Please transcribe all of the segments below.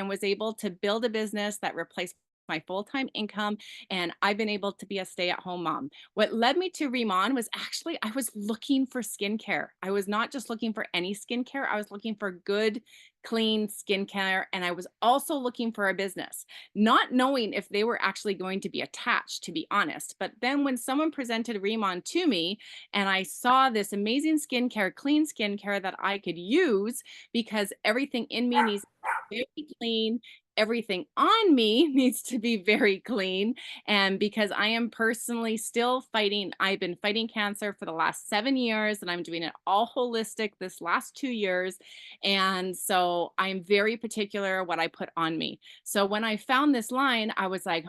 and was able to build a business that replaced my full-time income, and I've been able to be a stay-at-home mom. What led me to RIMAN was actually I was looking for skincare. I was not just looking for any skincare, I was looking for good, clean skincare, and I was also looking for a business, not knowing if they were actually going to be attached, to be honest. But then when someone presented RIMAN to me and I saw this amazing skincare, clean skincare that I could use because everything in me needs very clean. Everything on me needs to be very clean. And because I am personally still fighting, I've been fighting cancer for the last 7 years, and I'm doing it all holistic this last 2 years. And so I'm very particular what I put on me. So when I found this line, I was like,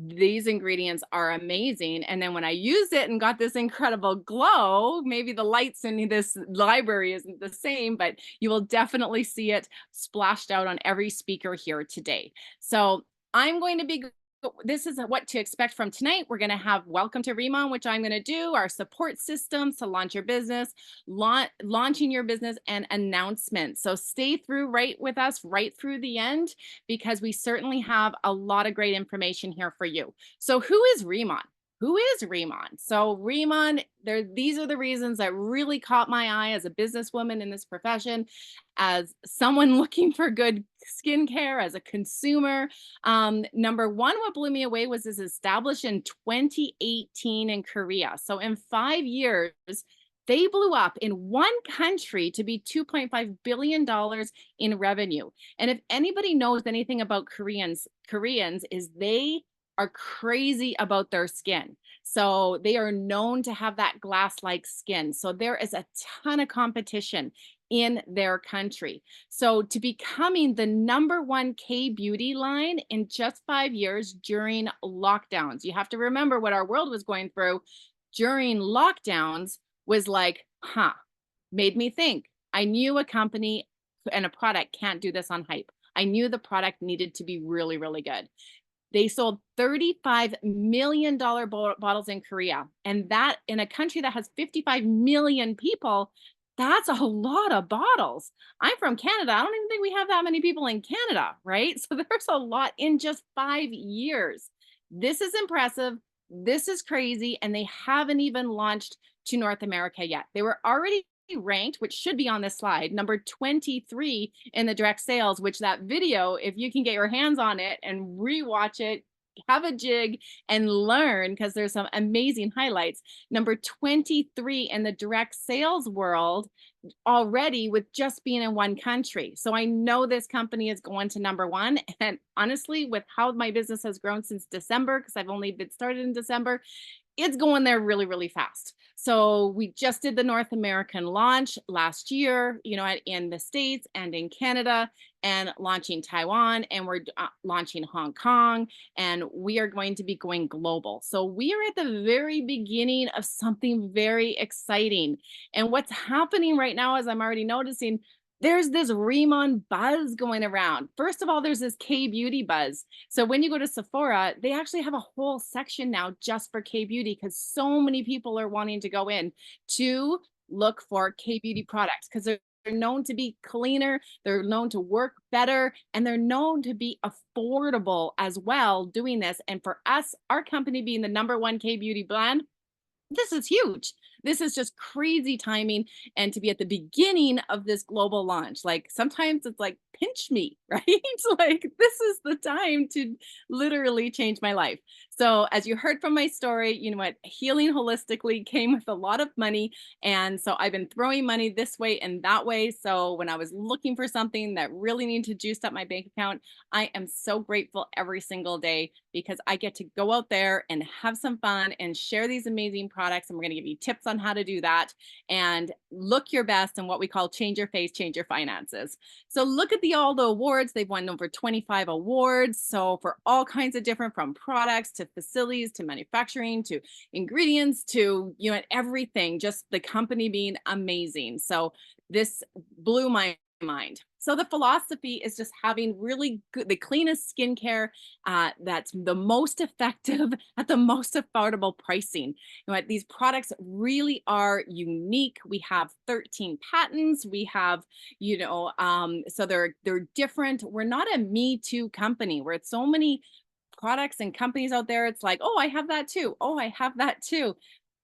these ingredients are amazing. And then when I used it and got this incredible glow, maybe the lights in this library isn't the same, but you will definitely see it splashed out on every speaker here today. So I'm going to be this is what to expect from tonight. We're going to have welcome to RIMAN, which I'm going to do, our support systems to launch your business, launching your business, and announcements. So stay through right with us right through the end, because we certainly have a lot of great information here for you. So who is RIMAN? Who is RIMAN? So RIMAN, these are the reasons that really caught my eye as a businesswoman in this profession, as someone looking for good skincare, as a consumer. Number one, what blew me away was this established in 2018 in Korea. So in 5 years, they blew up in one country to be $2.5 billion in revenue. And if anybody knows anything about Koreans is they are crazy about their skin. So they are known to have that glass-like skin. So there is a ton of competition in their country. So to becoming the #1 K beauty line in just 5 years during lockdowns, you have to remember what our world was going through during lockdowns was like, made me think. I knew a company and a product can't do this on hype. I knew the product needed to be really, really good. They sold $35 million bottles in Korea. And that in a country that has 55 million people, that's a lot of bottles. I'm from Canada. I don't even think we have that many people in Canada, right? So there's a lot in just 5 years. This is impressive. This is crazy. And they haven't even launched to North America yet. They were already ranked, which should be on this slide, number 23 in the direct sales, which that video, if you can get your hands on it and rewatch it, have a jig and learn, because there's some amazing highlights. Number 23 in the direct sales world already, with just being in one country. So I know this company is going to #1. And honestly, with how my business has grown since December, because I've only been started in December, it's going there really, really fast. So we just did the North American launch last year, in the States and in Canada, and launching Taiwan, and we're launching Hong Kong, and we are going to be going global. So we are at the very beginning of something very exciting. And what's happening right now, as I'm already noticing, there's this RIMAN buzz going around. First of all, there's this K beauty buzz. So when you go to Sephora, they actually have a whole section now just for K beauty, because so many people are wanting to go in to look for K beauty products, because they're known to be cleaner, they're known to work better, and they're known to be affordable as well doing this. And for us, our company being the #1 K beauty brand, this is huge. This is just crazy timing, and to be at the beginning of this global launch. Like sometimes it's like pinch me, right? Like this is the time to literally change my life. So as you heard from my story, you know what, healing holistically came with a lot of money. And so I've been throwing money this way and that way. So when I was looking for something that really needed to juice up my bank account, I am so grateful every single day, because I get to go out there and have some fun and share these amazing products. And we're going to give you tips on how to do that and look your best, and what we call change your face, change your finances. So look at all the awards. They've won over 25 awards. So for all kinds of different, from products to facilities to manufacturing to ingredients to, everything, just the company being amazing. So this blew my mind. So the philosophy is just having really good, the cleanest skincare that's the most effective at the most affordable pricing. You know what? These products really are unique. We have 13 patents. We have, so they're different. We're not a Me Too company where it's so many products and companies out there. It's like, oh, I have that too. Oh, I have that too.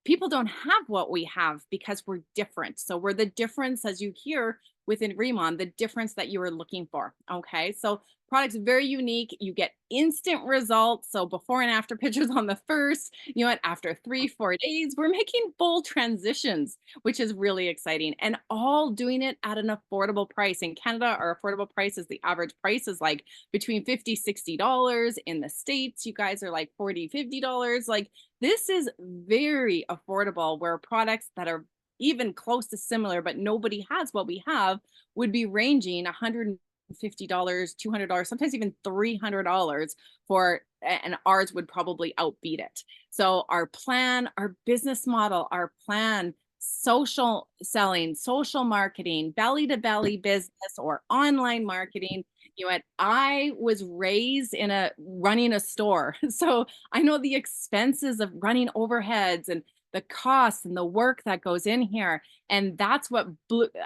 People don't have what we have because we're different. So we're the difference, as you hear within RIMAN, the difference that you were looking for. Okay. So products very unique. You get instant results. So before and after pictures on the first, after 3, 4 days, we're making full transitions, which is really exciting, and all doing it at an affordable price. In Canada, our affordable price is, the average price is like between $50, $60. In the States, you guys are like $40, $50. Like, this is very affordable, where products that are even close to similar, but nobody has what we have, would be ranging $150, $200, sometimes even $300 for, and ours would probably outbeat it. So our plan, our business model, our plan, social selling, social marketing, belly to belly business, or online marketing. You know what? I was raised in running a store. So I know the expenses of running overheads and the costs and the work that goes in here. And that's what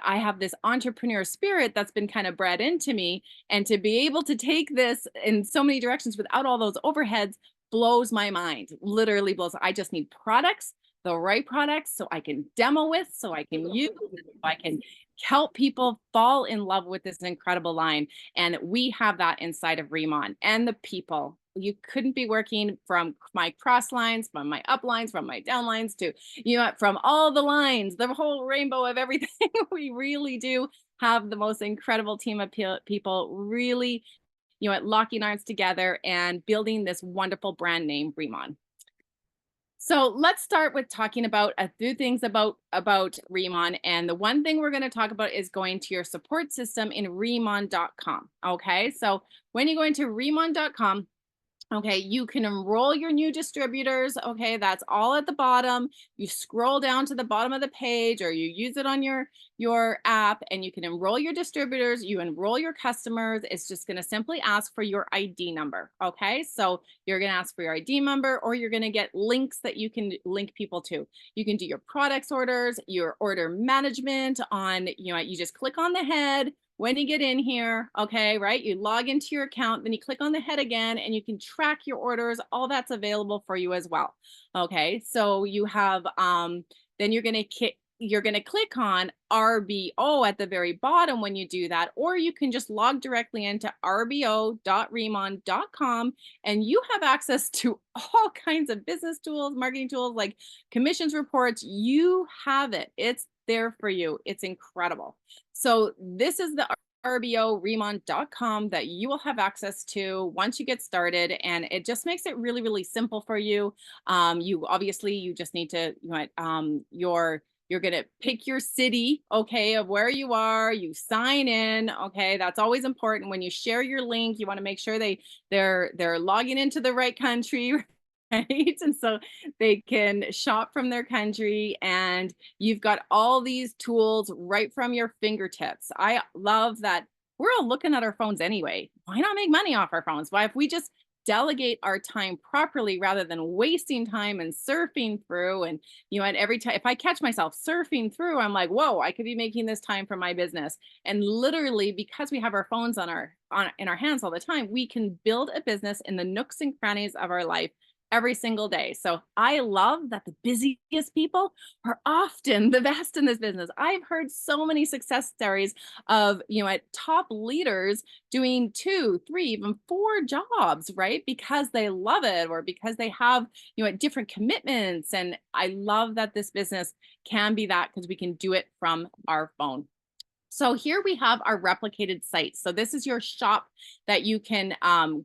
I have this entrepreneur spirit that's been kind of bred into me. And to be able to take this in so many directions without all those overheads blows my mind. Literally blows. I just need products, the right products, so I can demo with, so I can use, so I can help people fall in love with this incredible line. And we have that inside of RIMAN. And the people, you couldn't be working from my cross lines, from my up lines, from my down lines, to, from all the lines, the whole rainbow of everything. We really do have the most incredible team of people, really, locking arms together and building this wonderful brand name, RIMAN. So let's start with talking about a few things about RIMAN. And the one thing we're going to talk about is going to your support system in riman.com. Okay, so when you go into riman.com, okay, you can enroll your new distributors. Okay, that's all at the bottom. You scroll down to the bottom of the page, or you use it on your app, and you can enroll your distributors. You enroll your customers. It's just going to simply ask for your ID number. Okay, so you're going to ask for your ID number, or you're going to get links that you can link people to. You can do your products orders, your order management on, you just click on the head. When you get in here, okay, right, you log into your account, then you click on the head again, and you can track your orders. All that's available for you as well. Okay, so you have, then you're going to click on RBO at the very bottom when you do that, or you can just log directly into rbo.riman.com, and you have access to all kinds of business tools, marketing tools, like commissions reports. You have it. It's there for you. It's incredible. So this is the rbo.riman.com that you will have access to once you get started, and it just makes it really, really simple for you. You just need to, you're going to pick your city, okay, of where you are. You sign in, okay. That's always important. When you share your link, you want to make sure they're logging into the right country, right? And so they can shop from their country, and you've got all these tools right from your fingertips. I love that we're all looking at our phones anyway. Why not make money off our phones? Why, if we just delegate our time properly rather than wasting time and surfing through, and and every time if I catch myself surfing through, I'm like, whoa, I could be making this time for my business. And literally, because we have our phones in our hands all the time, we can build a business in the nooks and crannies of our life every single day. So I love that the busiest people are often the best in this business. I've heard so many success stories of, top leaders doing 2, 3, even 4 jobs, right? Because they love it, or because they have, different commitments. And I love that this business can be that, because we can do it from our phone. So here we have our replicated sites. So this is your shop that you can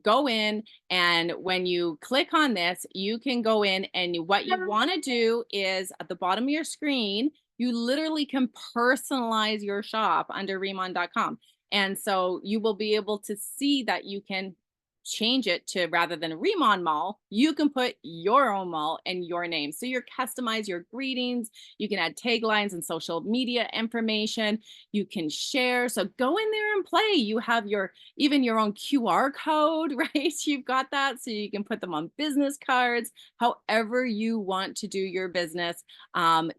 go in, and when you click on this, you can go in, and what you want to do is at the bottom of your screen, you literally can personalize your shop under riman.com. And so you will be able to see that you can change it to, rather than Remon Mall, you can put your own mall and your name. So you customize your greetings. You can add taglines and social media information. You can share. So go in there and play. You have your, even your own QR code, right? You've got that. So you can put them on business cards, however you want to do your business.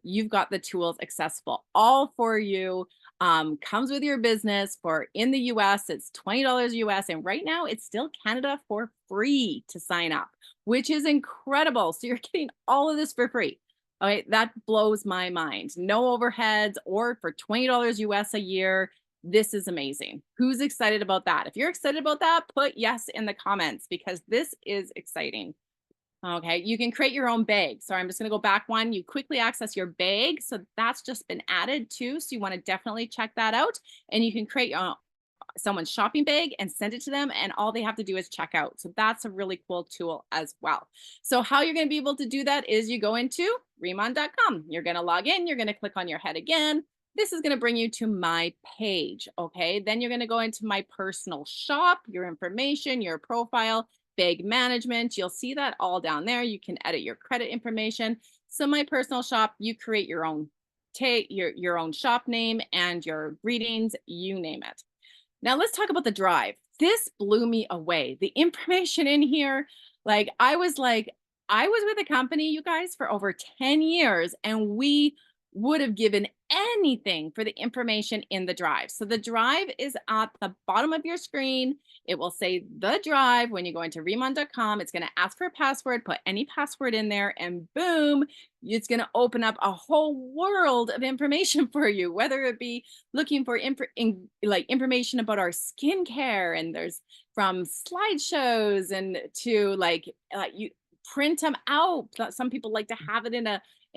You've got the tools accessible all for you. Comes with your business. For in the US, it's $20 US. And right now it's still Canada for free to sign up, which is incredible. So you're getting all of this for free. Okay, that blows my mind. No overheads, or for $20 US a year. This is amazing. Who's excited about that? If you're excited about that, put yes in the comments, because this is exciting. Okay, you can create your own bag. So I'm just going to go back one. You quickly access your bag. So that's just been added too. So you want to definitely check that out. And you can create someone's shopping bag and send it to them. And all they have to do is check out. So that's a really cool tool as well. So how you're going to be able to do that is you go into riman.com. You're going to log in. You're going to click on your head again. This is going to bring you to my page. Okay, then you're going to go into my personal shop, your information, your profile, bag management. You'll see that all down there. You can edit your credit information. So my personal shop, you create your own your own shop name and your greetings, you name it. Now let's talk about the drive. This blew me away. The information in here, I was with a company, you guys, for over 10 years, and we would have given anything for the information in the drive. So the drive is at the bottom of your screen. It will say the drive. When you go into riman.com, it's going to ask for a password, put any password in there, and boom, it's going to open up a whole world of information for you, whether it be looking for information about our skincare, and there's from slideshows and to you print them out. Some people like to have it in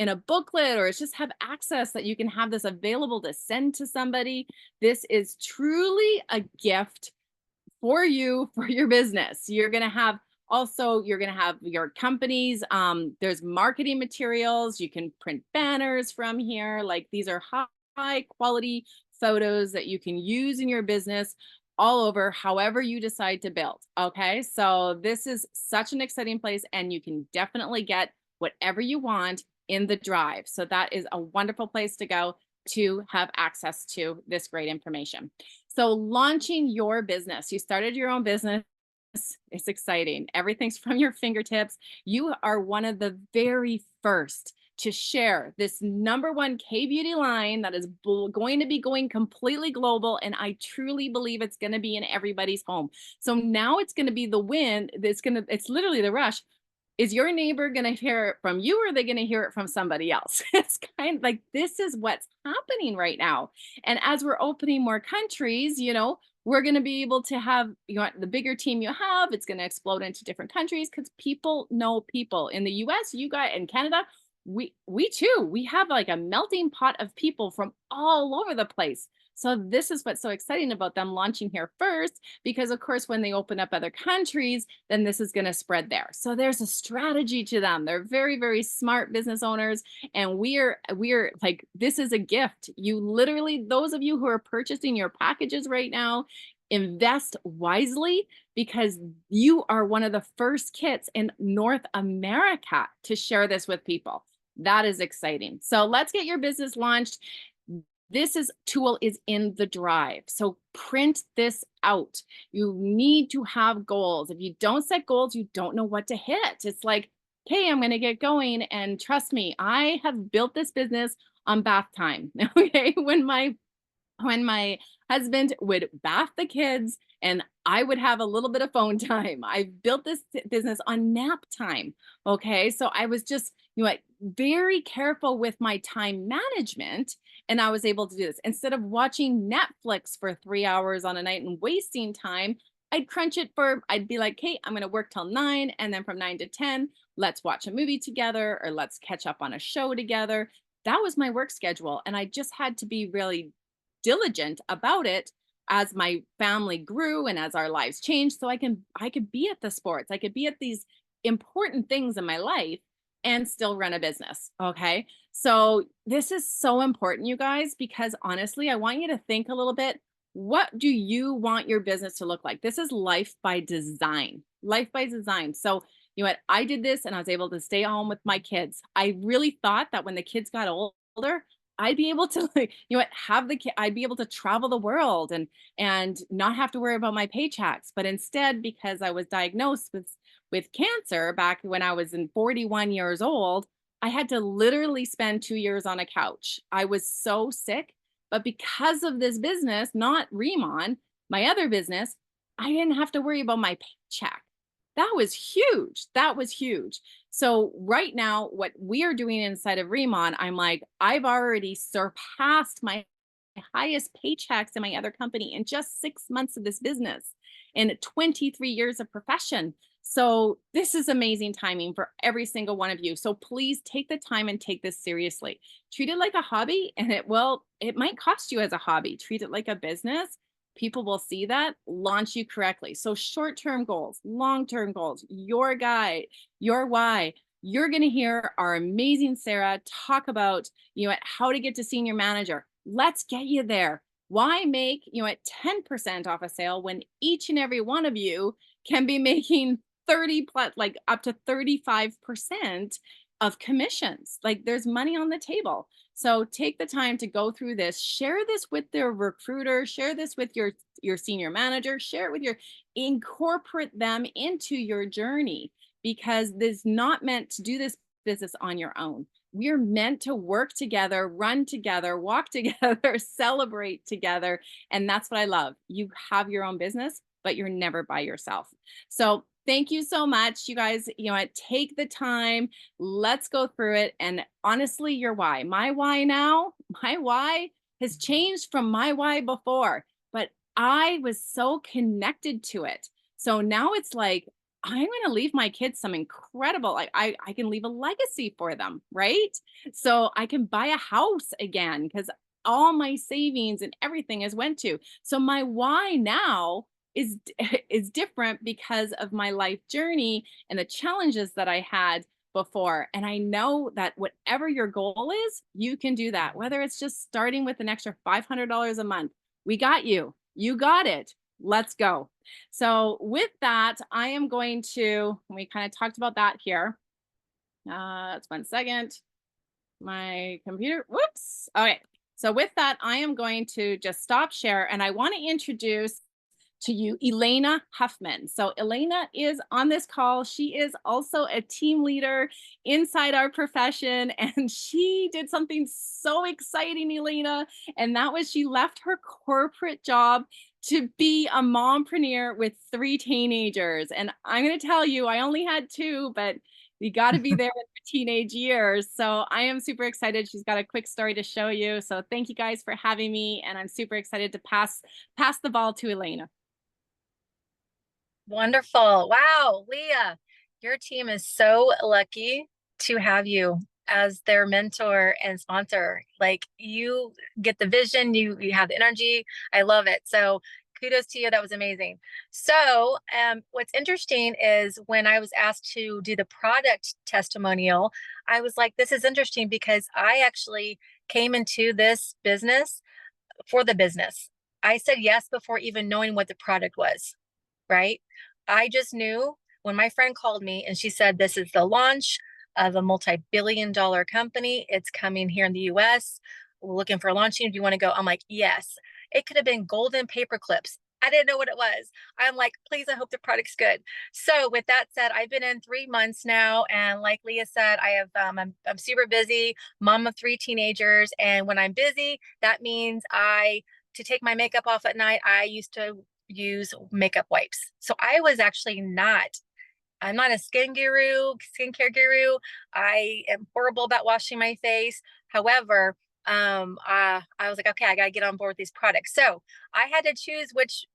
a booklet, or just have access that you can have this available to send to somebody. This is truly a gift for you, for your business. You're going to have your companies. There's marketing materials. You can print banners from here. These are high quality photos that you can use in your business all over, however you decide to build. Okay, so this is such an exciting place, and you can definitely get whatever you want in the drive. So that is a wonderful place to go to have access to this great information. So launching your business, you started your own business. It's exciting. Everything's from your fingertips. You are one of the very first to share this #1 K-beauty line that is going to be going completely global. And I truly believe it's going to be in everybody's home. So now it's going to be the win. It's literally the rush. Is your neighbor going to hear it from you, or are they going to hear it from somebody else? It's kind of like, this is what's happening right now. And as we're opening more countries, we're going to be able to have, the bigger team you have, it's going to explode into different countries, because people know people. In the US, you guys, in Canada, we too, we have like a melting pot of people from all over the place. So this is what's so exciting about them launching here first, because of course, when they open up other countries, then this is going to spread there. So there's a strategy to them. They're very, very smart business owners. And we're like, this is a gift. You literally, those of you who are purchasing your packages right now, invest wisely, because you are one of the first kits in North America to share this with people. That is exciting. So let's get your business launched. This tool is in the drive. So print this out. You need to have goals. If you don't set goals, you don't know what to hit. It's like, okay, I'm going to get going. And trust me, I have built this business on bath time. Okay. When my husband would bath the kids and I would have a little bit of phone time. I built this business on nap time. Okay. So I was just, very careful with my time management. And I was able to do this instead of watching Netflix for 3 hours on a night and wasting time. I'd be like, hey, I'm going to work till 9. And then from 9 to 10, let's watch a movie together, or let's catch up on a show together. That was my work schedule. And I just had to be really diligent about it as my family grew and as our lives changed. So I could be at the sports. I could be at these important things in my life and still run a business. Okay. So this is so important, you guys, because honestly, I want you to think a little bit, What do you want your business to look like? This is life by design. Life by design. So, you know what? I did this and I was able to stay home with my kids. I really thought that when the kids got older, I'd be able to like, you know what, have the kid, I'd be able to travel the world and not have to worry about my paychecks. But instead, because I was diagnosed with cancer back when I was in 41 years old, I had to literally spend 2 years on a couch. I was so sick, but because of this business, not Remon, my other business, I didn't have to worry about my paycheck. That was huge. That was huge. So right now, what we are doing inside of Remon, I'm like, I've already surpassed my highest paychecks in my other company in just 6 months of this business and 23 years of profession. So this is amazing timing for every single one of you. So please take the time and take this seriously. Treat it like a hobby, and it might cost you as a hobby. Treat it like a business. People will see that, launch you correctly. So short-term goals, long-term goals, your guide, your why. You're going to hear our amazing Sarah talk about, how to get to senior manager. Let's get you there. Why make, at 10% off a sale when each and every one of you can be making 30 plus, like up to 35% of commissions? Like, there's money on the table. So take the time to go through this, share this with their recruiter, share this with your senior manager, share it with incorporate them into your journey, because this is not meant to do this business on your own. We're meant to work together, run together, walk together, celebrate together. And that's what I love. You have your own business, but you're never by yourself. So thank you so much. You guys, take the time. Let's go through it. And honestly, your why, my why has changed from my why before, but I was so connected to it. So now it's like, I'm going to leave my kids some incredible, like I can leave a legacy for them, right? So I can buy a house again because all my savings and everything has went to. So my why now is is different because of my life journey and the challenges that I had before. And I know that whatever your goal is, you can do that. Whether it's just starting with an extra $500 a month, we got you. You got it. Let's go. So with that, I am going to, we kind of talked about that here. It's 1 second. My computer, whoops. Okay. So with that, I am going to just stop share, and I want to introduce to you Elena Huffman. So Elena is on this call. She is also a team leader inside our profession, and she did something so exciting, Elena, and that was she left her corporate job to be a mompreneur with 3 teenagers. And I'm going to tell you, I only had 2, but you got to be there in the teenage years. So I am super excited. She's got a quick story to show you. So thank you guys for having me. And I'm super excited to pass the ball to Elena. Wonderful. Wow, Leah, your team is so lucky to have you as their mentor and sponsor. Like, you get the vision, you have the energy. I love it. So kudos to you. That was amazing. So what's interesting is when I was asked to do the product testimonial, I was like, this is interesting because I actually came into this business for the business. I said yes before even knowing what the product was, right? I just knew when my friend called me and she said, this is the launch of a multi-billion-dollar company. It's coming here in the US. We're looking for launching. Do you want to go? I'm like, yes. It could have been golden paper clips. I didn't know what it was. I'm like, please, I hope the product's good. So with that said, I've been in 3 months now. And like Leah said, I have, I'm super busy, mom of 3 teenagers. And when I'm busy, that means to take my makeup off at night, I used to use makeup wipes. So I'm not a skincare guru. I am horrible about washing my face. However, I was like, okay, I got to get on board with these products. So I had to choose which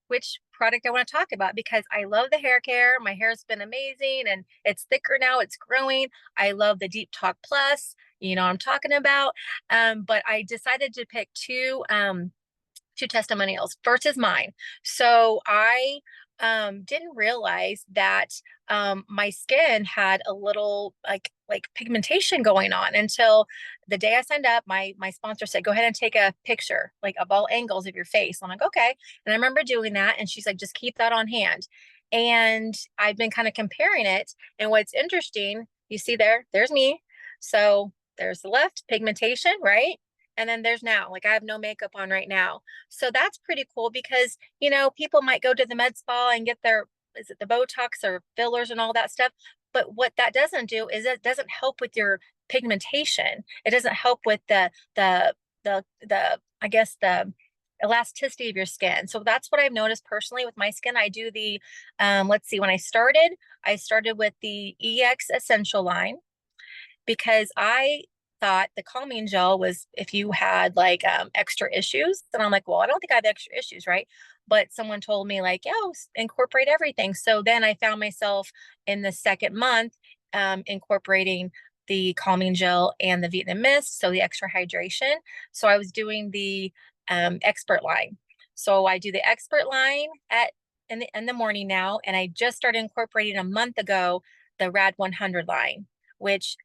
product I want to talk about because I love the hair care. My hair's been amazing and it's thicker now. It's growing. I love the Deep Talk Plus. You know what I'm talking about. But I decided to pick two testimonials. First is mine. So I didn't realize that my skin had a little like pigmentation going on until the day I signed up. My sponsor said, "Go ahead and take a picture like of all angles of your face." I'm like, "Okay." And I remember doing that, and she's like, "Just keep that on hand." And I've been kind of comparing it. And what's interesting, you see there's me. So there's the left pigmentation, right? And then there's now, like I have no makeup on right now. So that's pretty cool because, people might go to the med spa and get their, is it the Botox or fillers and all that stuff? But what that doesn't do is it doesn't help with your pigmentation. It doesn't help with the I guess the elasticity of your skin. So that's what I've noticed personally with my skin. I do the let's see, when I started with the EX Essential line because I thought the calming gel was if you had like extra issues. And I'm like, well, I don't think I have extra issues, right? But someone told me like, yeah, incorporate everything. So then I found myself in the second month incorporating the calming gel and the Vietnam mist, so the extra hydration. So I was doing the expert line. So I do the expert line in the morning now, and I just started incorporating a month ago the Rad 100 line, which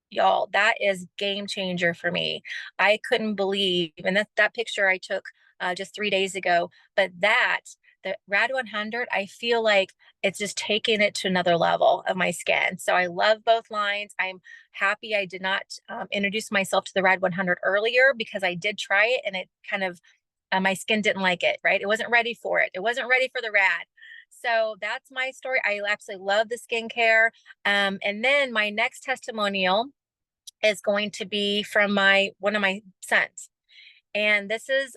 y'all, that is game changer for me. I couldn't believe, and that picture I took just 3 days ago, but the Rad 100, I feel like it's just taking it to another level of my skin. So I love both lines. I'm happy I did not introduce myself to the Rad 100 earlier because I did try it and it kind of, my skin didn't like it, right? It wasn't ready for it. It wasn't ready for the Rad. So that's my story. I absolutely love the skincare. And then my next testimonial is going to be from one of my sons. And this is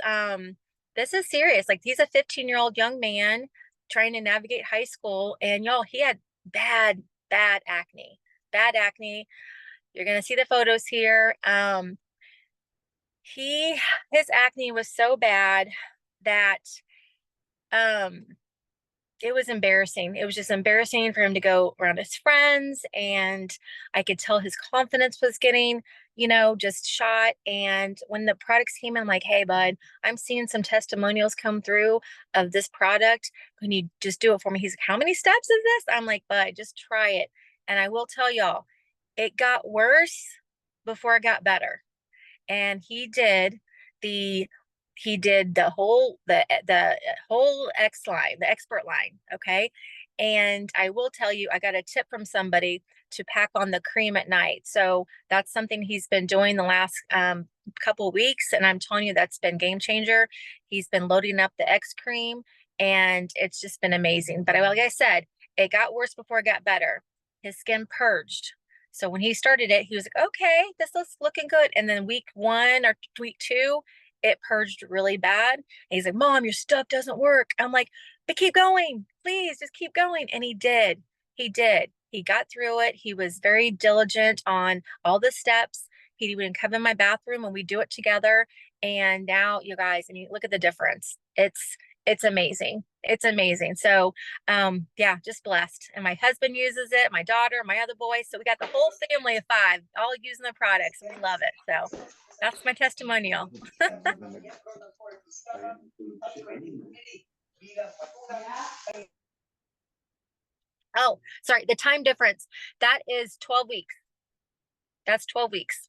serious. Like he's a 15-year-old young man trying to navigate high school. And y'all, he had bad acne. Bad acne. You're gonna see the photos here. His acne was so bad that it was embarrassing. It was just embarrassing for him to go around his friends. And I could tell his confidence was getting, just shot. And when the products came in, I'm like, hey, bud, I'm seeing some testimonials come through of this product. Can you just do it for me? He's like, how many steps is this? I'm like, bud, just try it. And I will tell y'all, it got worse before it got better. And the whole X line, the expert line. Okay. And I will tell you, I got a tip from somebody to pack on the cream at night. So that's something he's been doing the last couple of weeks. And I'm telling you, that's been game changer. He's been loading up the X cream and it's just been amazing. But like I said, it got worse before it got better. His skin purged. So when he started it, he was like, okay, this looks looking good. And then week 1 or week 2, it purged really bad. And he's like, Mom, your stuff doesn't work. I'm like, but keep going. Please just keep going. And he did. He did. He got through it. He was very diligent on all the steps. He would come in my bathroom and we do it together. And now, you guys, I mean, look at the difference. It's amazing. It's amazing. So yeah, just blessed. And my husband uses it, my daughter, my other boy. So we got the whole family of 5 all using the products. We love it. So that's my testimonial. Oh, sorry, the time difference. That is 12 weeks. That's 12 weeks.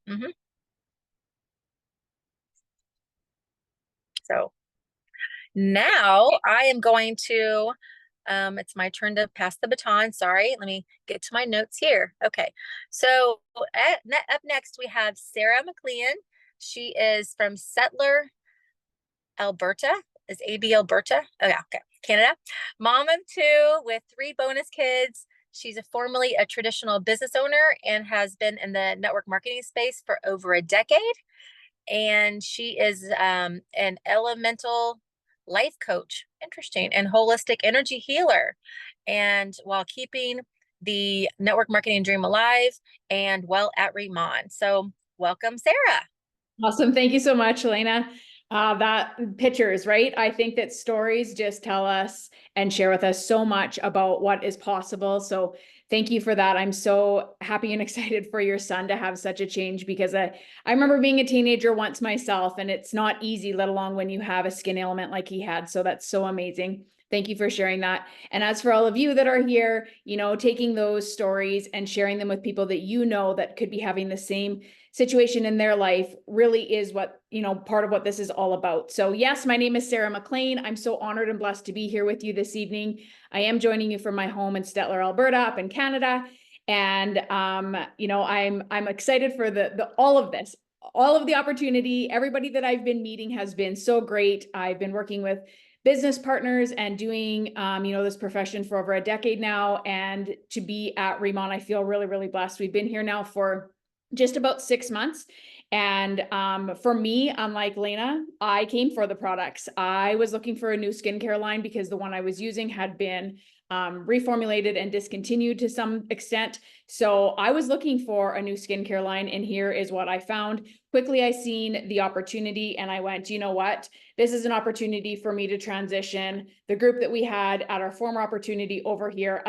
So now I am going to, it's my turn to pass the baton. Sorry, let me get to my notes here. Okay, so up next we have Sarah McLean. She is from Settler, Alberta. Is AB Alberta? Oh yeah, okay, Canada. Mom of 2 with 3 bonus kids. She's formerly a traditional business owner and has been in the network marketing space for over a decade. And she is an elemental life coach, interesting, and holistic energy healer. And while keeping the network marketing dream alive and well at RIMAN. So welcome, Sarah. Awesome. Thank you so much, Elena. That pictures, right? I think that stories just tell us and share with us so much about what is possible. So thank you for that. I'm so happy and excited for your son to have such a change because I remember being a teenager once myself, and it's not easy, let alone when you have a skin ailment like he had. So that's so amazing. Thank you for sharing that. And as for all of you that are here, taking those stories and sharing them with people that that could be having the same situation in their life really is what, part of what this is all about. So yes, my name is Sarah McLean. I'm so honored and blessed to be here with you this evening. I am joining you from my home in Stettler, Alberta, up in Canada. And, I'm excited for all of this, all of the opportunity. Everybody that I've been meeting has been so great. I've been working with business partners and doing, this profession for over a decade now. And to be at RIMAN, I feel really, really blessed. We've been here now for just about 6 months. And for me, unlike Lena, I came for the products. I was looking for a new skincare line because the one I was using had been reformulated and discontinued to some extent. So I was looking for a new skincare line, and here is what I found. Quickly, I seen the opportunity and I went, you know what? This is an opportunity for me to transition the group that we had at our former opportunity over here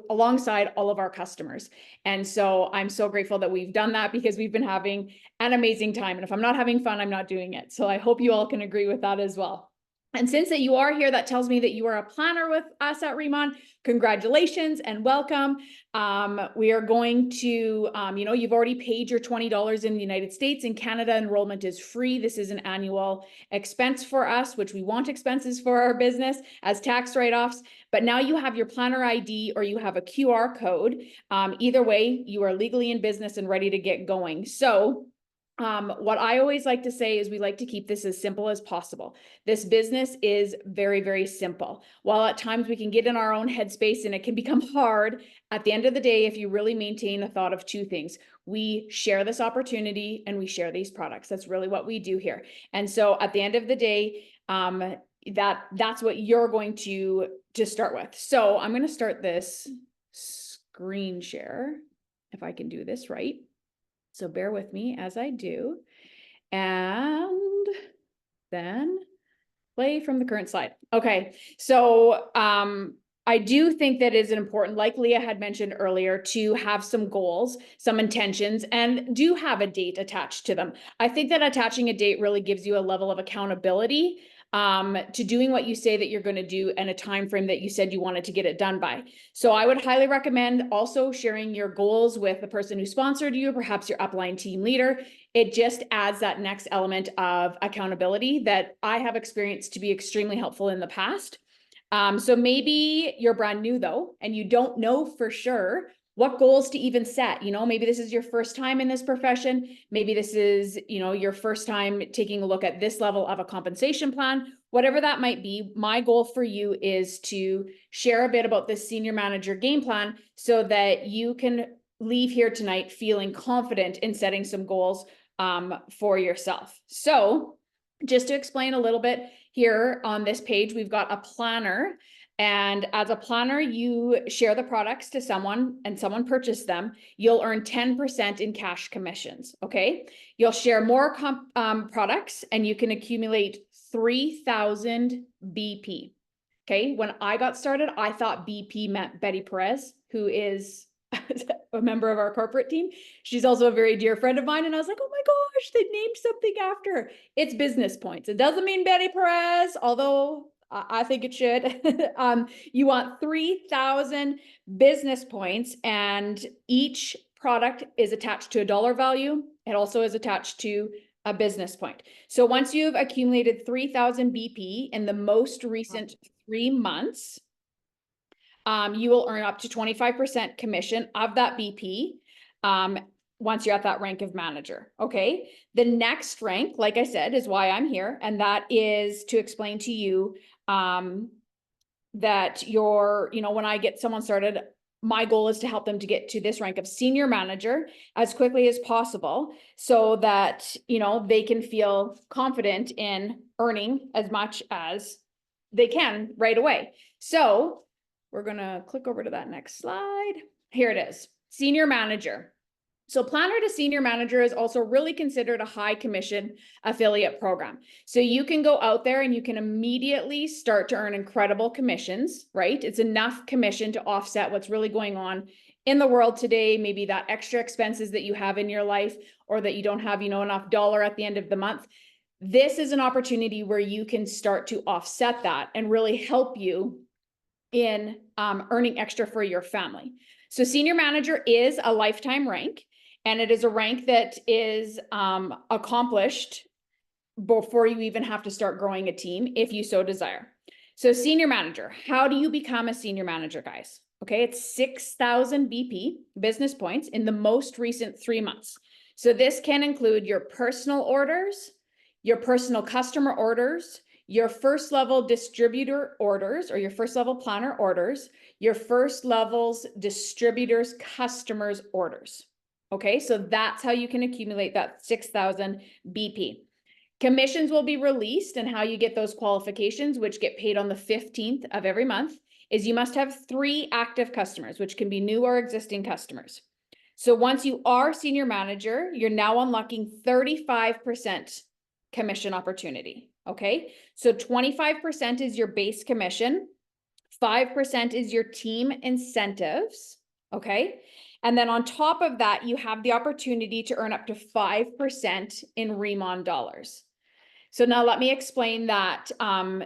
alongside all of our customers. And so I'm so grateful that we've done that because we've been having an amazing time. And if I'm not having fun, I'm not doing it. So I hope you all can agree with that as well. And since that you are here, that tells me that you are a planner with us at RIMAN. Congratulations and welcome. We are going to, you've already paid your $20 in the United States. In Canada, enrollment is free. This is an annual expense for us, which we want expenses for our business as tax write-offs. But now you have your planner ID or you have a QR code. Either way, you are legally in business and ready to get going. So what I always like to say is we like to keep this as simple as possible. This business is very, very simple. While at times we can get in our own headspace and it can become hard, at the end of the day, if you really maintain a thought of two things, we share this opportunity and we share these products. That's really what we do here. And so at the end of the day, that's what you're going to start with. So I'm going to start this screen share, if I can do this right. So bear with me as I do, and then play from the current slide. Okay, so I do think that is important, like Leah had mentioned earlier, to have some goals, some intentions, and do have a date attached to them. I think that attaching a date really gives you a level of accountability to doing what you say that you're going to do and a time frame that you said you wanted to get it done by. So I would highly recommend also sharing your goals with the person who sponsored you, perhaps your upline team leader. It just adds that next element of accountability that I have experienced to be extremely helpful in the past. So maybe you're brand new though, and you don't know for sure what goals to even set. Maybe this is your first time in this profession. Maybe this is, your first time taking a look at this level of a compensation plan. Whatever that might be, my goal for you is to share a bit about this senior manager game plan so that you can leave here tonight feeling confident in setting some goals for yourself. So just to explain a little bit here on this page, we've got a planner. And as a planner, you share the products to someone and someone purchased them. You'll earn 10% in cash commissions, okay? You'll share more products and you can accumulate 3,000 BP, okay? When I got started, I thought BP meant Betty Perez, who is a member of our corporate team. She's also a very dear friend of mine. And I was like, oh my gosh, they named something after her. It's business points. It doesn't mean Betty Perez, although I think it should. You want 3,000 business points, and each product is attached to a dollar value. It also is attached to a business point. So once you've accumulated 3,000 BP in the most recent 3 months, you will earn up to 25% commission of that BP once you're at that rank of manager, okay? The next rank, like I said, is why I'm here, and that is to explain to you that when I get someone started, my goal is to help them to get to this rank of senior manager as quickly as possible so that, they can feel confident in earning as much as they can right away. So we're going to click over to that next slide. Here it is, senior manager. So planner to senior manager is also really considered a high commission affiliate program. So you can go out there and you can immediately start to earn incredible commissions, right? It's enough commission to offset what's really going on in the world today, maybe that extra expenses that you have in your life or that you don't have, enough dollar at the end of the month. This is an opportunity where you can start to offset that and really help you in earning extra for your family. So senior manager is a lifetime rank, and it is a rank that is accomplished before you even have to start growing a team, if you so desire. So senior manager, how do you become a senior manager, guys? Okay, it's 6,000 BP, business points, in the most recent 3 months. So this can include your personal orders, your personal customer orders, your first level distributor orders, or your first level planner orders, your first levels distributors, customers orders. Okay, so that's how you can accumulate that 6,000 BP. Commissions will be released, and how you get those qualifications, which get paid on the 15th of every month, is you must have 3 active customers, which can be new or existing customers. So once you are senior manager, you're now unlocking 35% commission opportunity. Okay, so 25% is your base commission, 5% is your team incentives. Okay, and then on top of that, you have the opportunity to earn up to 5% in RIMAN dollars. So now let me explain that.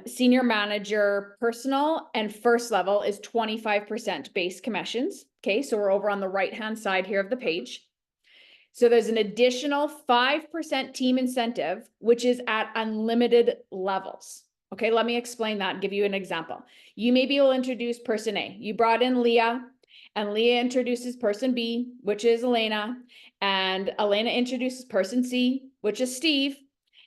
Senior manager personal and first level is 25% base commissions. Okay, so we're over on the right-hand side here of the page. So there's an additional 5% team incentive, which is at unlimited levels. Okay, let me explain that and give you an example. You may be able to introduce person A. You brought in Leah, and Leah introduces person B, which is Elena, and Elena introduces person C, which is Steve,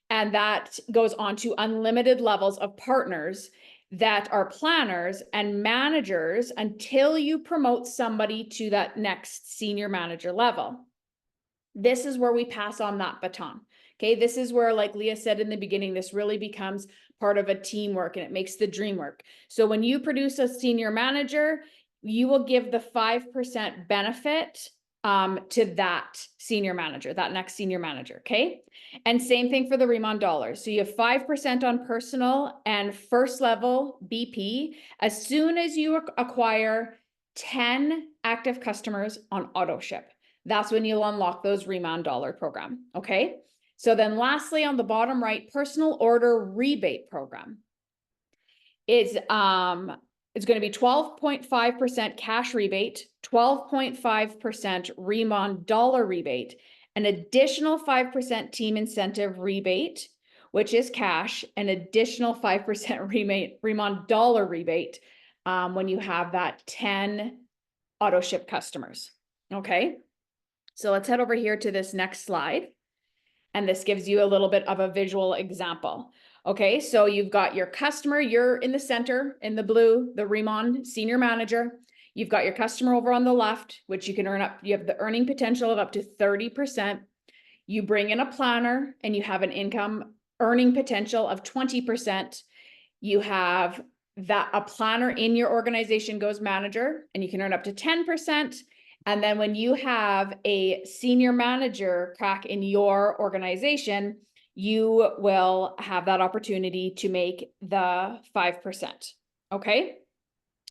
and that goes on to unlimited levels of partners that are planners and managers until you promote somebody to that next senior manager level. This is where we pass on that baton. Okay, this is where, like Leah said in the beginning, this really becomes part of a teamwork, and it makes the dream work. So when you produce a senior manager, you will give the 5% benefit to that senior manager, that next senior manager. Okay, and same thing for the RIMAN dollars. So you have 5% on personal and first level BP as soon as you acquire 10 active customers on auto ship. That's when you'll unlock those RIMAN dollar program. Okay, so then lastly, on the bottom right, personal order rebate program is it's going to be 12.5% cash rebate, 12.5% RIMAN dollar rebate, an additional 5% team incentive rebate, which is cash, an additional 5% RIMAN dollar rebate when you have that 10 auto ship customers. Okay, so let's head over here to this next slide. And this gives you a little bit of a visual example. Okay, so you've got your customer, you're in the center, in the blue, the RIMAN senior manager. You've got your customer over on the left, which you can earn up, you have the earning potential of up to 30%. You bring in a planner and you have an income earning potential of 20%. You have that a planner in your organization goes manager, and you can earn up to 10%. And then when you have a senior manager crack in your organization, you will have that opportunity to make the 5%. Okay.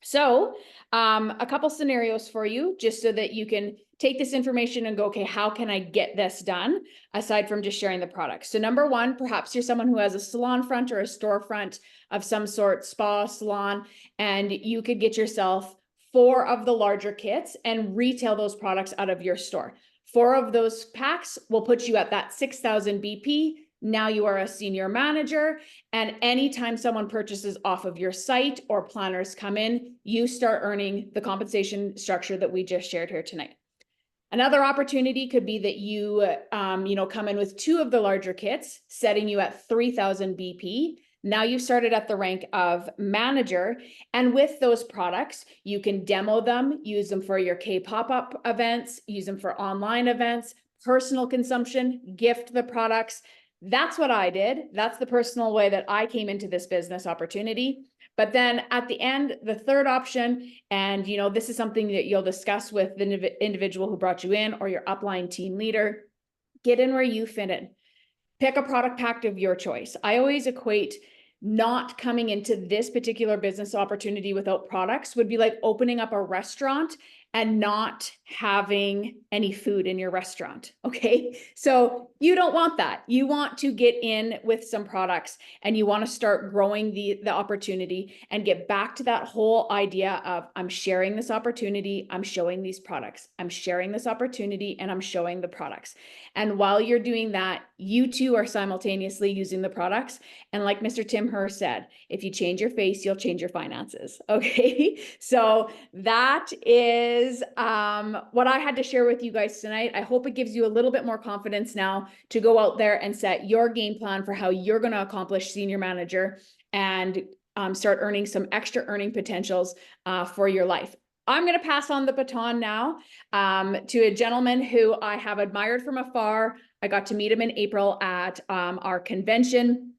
So a couple scenarios for you, just so that you can take this information and go, okay, how can I get this done aside from just sharing the product? So number one, perhaps you're someone who has a salon front or a storefront of some sort, spa, salon, and you could get yourself 4 of the larger kits and retail those products out of your store. 4 of those packs will put you at that 6,000 BP. Now you are a senior manager, and anytime someone purchases off of your site or planners come in, you start earning the compensation structure that we just shared here tonight. Another opportunity could be that you, come in with 2 of the larger kits, setting you at 3,000 BP. Now you've started at the rank of manager, and with those products, you can demo them, use them for your K-pop-up events, use them for online events, personal consumption, gift the products. That's what I did. That's the personal way that I came into this business opportunity. But then at the end, the third option, and this is something that you'll discuss with the individual who brought you in or your upline team leader, get in where you fit in. Pick a product pack of your choice. I always equate not coming into this particular business opportunity without products would be like opening up a restaurant and not having any food in your restaurant. Okay. So you don't want that. You want to get in with some products and you want to start growing the opportunity and get back to that whole idea of I'm sharing this opportunity, I'm showing these products, I'm sharing this opportunity, and I'm showing the products. And while you're doing that, you too are simultaneously using the products. And like Mr. Tim Herr said, if you change your face, you'll change your finances. Okay. So that is what I had to share with you guys tonight. I hope it gives you a little bit more confidence now to go out there and set your game plan for how you're going to accomplish senior manager and start earning some extra earning potentials for your life. I'm going to pass on the baton now to a gentleman who I have admired from afar. I got to meet him in April at our convention.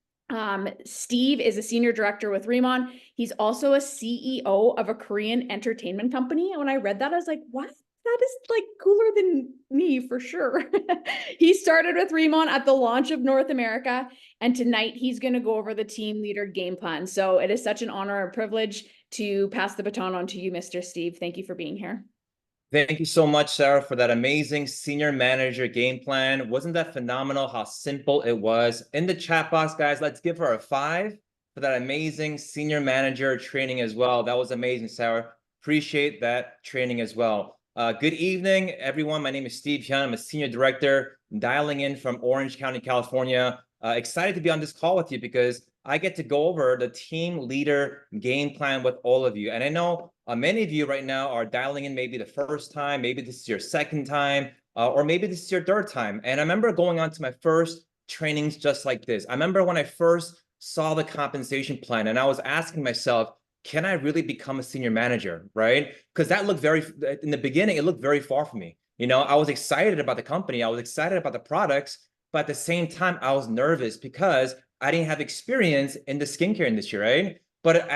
Steve is a senior director with RIMAN. He's also a CEO of a Korean entertainment company. And when I read that, I was like, what? That is like cooler than me for sure. He started with RIMAN at the launch of North America. And tonight he's going to go over the team leader game plan. So it is such an honor and privilege to pass the baton on to you, Mr. Steve. Thank you for being here. Thank you so much, Sarah, for that amazing senior manager game plan. Wasn't that phenomenal how simple it was? In the chat box, guys, let's give her a 5 for that amazing senior manager training as well. That was amazing, Sarah. Appreciate that training as well. Good evening, everyone. My name is Steve Hyun. I'm a senior director dialing in from Orange County, California. Excited to be on this call with you because I get to go over the team leader game plan with all of you. And I know many of you right now are dialing in maybe the first time, maybe this is your second time, or maybe this is your third time. And I remember going on to my first trainings just like this. I remember when I first saw the compensation plan and I was asking myself, can I really become a senior manager, right? Because that looked in the beginning, it looked very far from me. You know, I was excited about the company. I was excited about the products, but at the same time, I was nervous because I didn't have experience in the skincare industry, right? But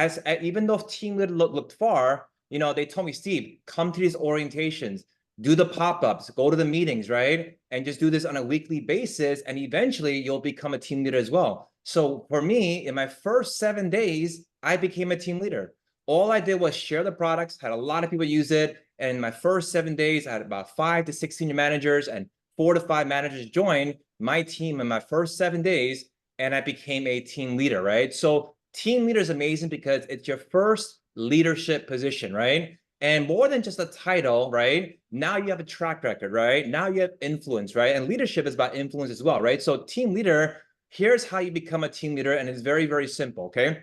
even though team leader looked far, you know, they told me, Steve, come to these orientations, do the pop-ups, go to the meetings, right? And just do this on a weekly basis. And eventually you'll become a team leader as well. So for me, in my first 7 days, I became a team leader. All I did was share the products, had a lot of people use it. And in my first 7 days, I had about 5 to 6 senior managers and 4 to 5 managers join my team in my first 7 days. And I became a team leader, right? So team leader is amazing because it's your first leadership position, right? And more than just a title, right? Now you have a track record, right? Now you have influence, right? And leadership is about influence as well, right? So team leader, here's how you become a team leader. And it's very, very simple, okay?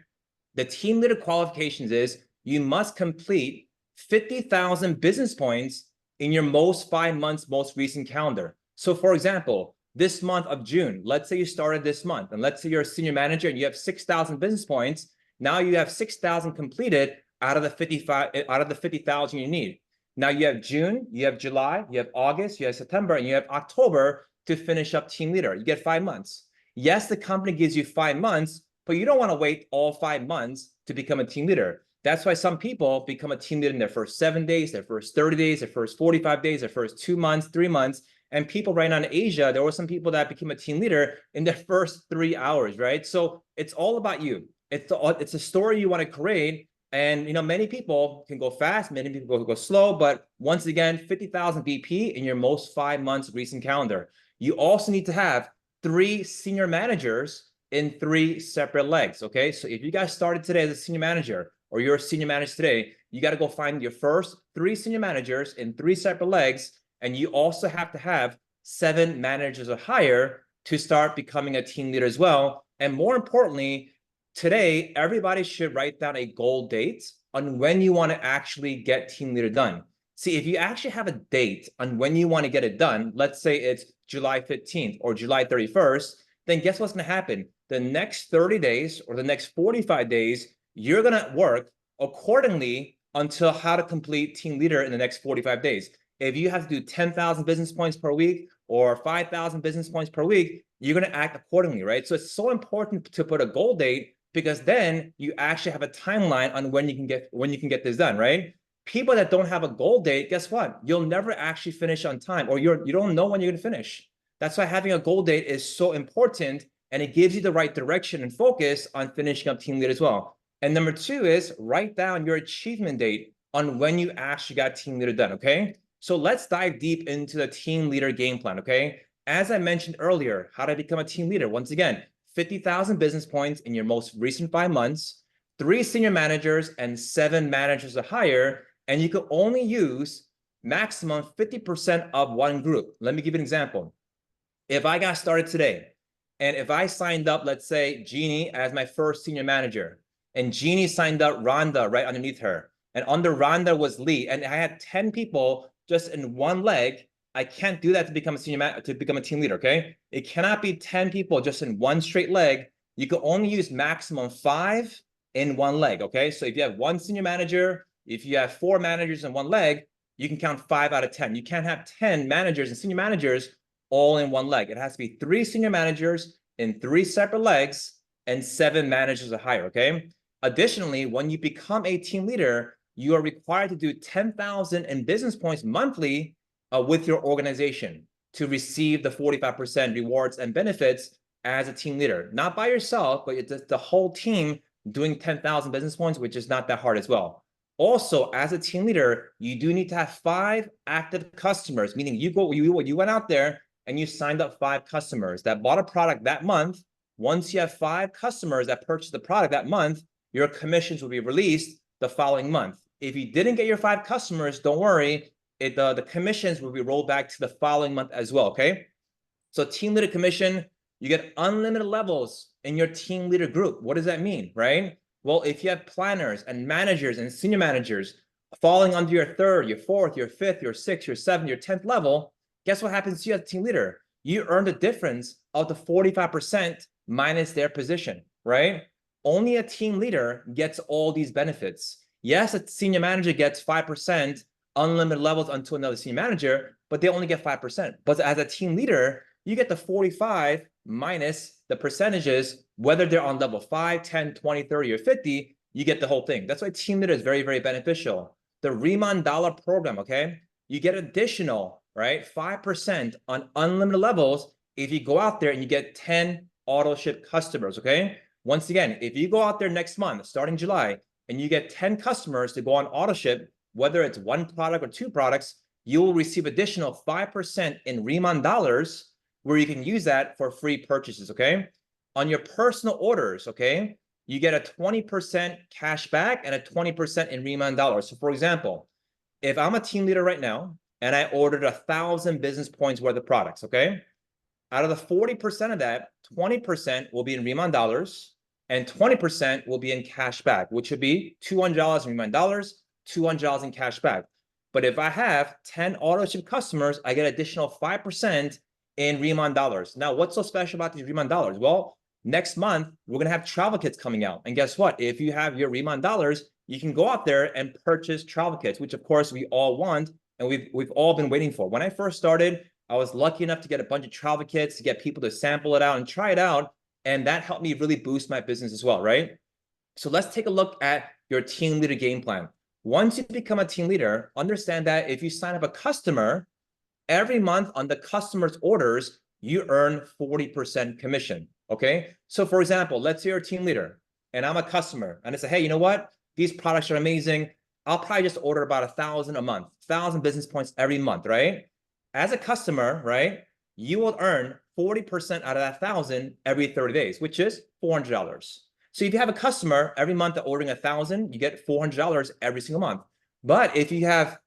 The team leader qualifications is you must complete 50,000 business points in your 5 months, most recent calendar. So for example, this month of June, let's say you started this month, and let's say you're a senior manager and you have 6,000 business points. Now you have 6,000 completed out of the 50,000 you need. Now you have June, you have July, you have August, you have September, and you have October to finish up team leader. You get 5 months. Yes, the company gives you 5 months, but you don't want to wait all 5 months to become a team leader. That's why some people become a team leader in their first 7 days, their first 30 days, their first 45 days, their first 2 months, 3 months. And people right now in Asia, there were some people that became a team leader in their first 3 hours, right? So it's all about you. It's a story you want to create. And, you know, many people can go fast, many people go slow, but once again, 50,000 BP in your most 5 months recent calendar. You also need to have 3 senior managers in 3 separate legs, okay? So if you guys started today as a senior manager or you're a senior manager today, you got to go find your first 3 senior managers in 3 separate legs. And you also have to have 7 managers or higher to start becoming a team leader as well. And more importantly, today, everybody should write down a goal date on when you want to actually get team leader done. See, if you actually have a date on when you want to get it done, let's say it's July 15th or July 31st, then guess what's going to happen? The next 30 days or the next 45 days, you're going to work accordingly until how to complete team leader in the next 45 days. If you have to do 10,000 business points per week or 5,000 business points per week, you're going to act accordingly, right? So it's so important to put a goal date because then you actually have a timeline on when you can get this done, right? People that don't have a goal date, guess what? You'll never actually finish on time, or you don't know when you're going to finish. That's why having a goal date is so important, and it gives you the right direction and focus on finishing up team lead as well. And number 2 is write down your achievement date on when you actually got team leader done, okay? So let's dive deep into the team leader game plan, okay? As I mentioned earlier, how to become a team leader. Once again, 50,000 business points in your most recent 5 months, 3 senior managers and 7 managers to hire, and you can only use maximum 50% of one group. Let me give you an example. If I got started today, and if I signed up, let's say, Jeannie as my first senior manager, and Jeannie signed up Rhonda right underneath her, and under Rhonda was Lee, and I had 10 people just in one leg, I can't do that to become a team leader, okay? It cannot be 10 people just in one straight leg. You can only use maximum 5 in one leg, okay? So if you have 1 senior manager, if you have 4 managers in one leg, you can count 5 out of 10. You can't have 10 managers and senior managers all in one leg. It has to be 3 senior managers in 3 separate legs and 7 managers or higher, okay? Additionally, when you become a team leader, you are required to do 10,000 in business points monthly with your organization to receive the 45% rewards and benefits as a team leader. Not by yourself, but it's the whole team doing 10,000 business points, which is not that hard as well. Also, as a team leader, you do need to have 5 active customers, meaning you went out there and you signed up 5 customers that bought a product that month. Once you have 5 customers that purchased the product that month, your commissions will be released the following month. If you didn't get your 5 customers, don't worry, the commissions will be rolled back to the following month as well, okay? So team leader commission, you get unlimited levels in your team leader group. What does that mean, right? Well, if you have planners and managers and senior managers falling under your 3rd, your 4th, your 5th, your 6th, your 7th, your 10th level, guess what happens to you as a team leader? You earn the difference of the 45% minus their position, right? Only a team leader gets all these benefits. Yes, a senior manager gets 5% unlimited levels until another senior manager, but they only get 5%. But as a team leader, you get the 45 minus the percentages, whether they're on level 5, 10, 20, 30, or 50, you get the whole thing. That's why team leader is very, very beneficial. The RIMAN dollar program, okay? You get additional, right, 5% on unlimited levels if you go out there and you get 10 auto ship customers, okay? Once again, if you go out there next month, starting July, and you get 10 customers to go on auto ship, whether it's 1 product or 2 products, you will receive additional 5% in RIMAN dollars where you can use that for free purchases, okay? On your personal orders, okay, you get a 20% cash back and a 20% in RIMAN dollars. So for example, if I'm a team leader right now and I ordered 1,000 business points worth of products, okay? Out of the 40% of that, 20% will be in RIMAN dollars and 20% will be in cash back, which would be $200 in RIMAN dollars, $200 in cash back. But if I have 10 auto ship customers, I get additional 5% in RIMAN dollars. Now, what's so special about these RIMAN dollars? Well, next month, we're going to have travel kits coming out. And guess what? If you have your RIMAN dollars, you can go out there and purchase travel kits, which of course we all want and we've all been waiting for. When I first started, I was lucky enough to get a bunch of travel kits to get people to sample it out and try it out. And that helped me really boost my business as well, right? So let's take a look at your team leader game plan. Once you become a team leader, understand that if you sign up a customer, every month on the customer's orders, you earn 40% commission, okay? So for example, let's say you're a team leader and I'm a customer and I say, hey, you know what? These products are amazing. I'll probably just order about 1,000 a month, 1,000 business points every month, right? As a customer, right, you will earn 40% out of that 1,000 every 30 days, which is $400. So if you have a customer every month that ordering 1,000, you get $400 every single month. But if you have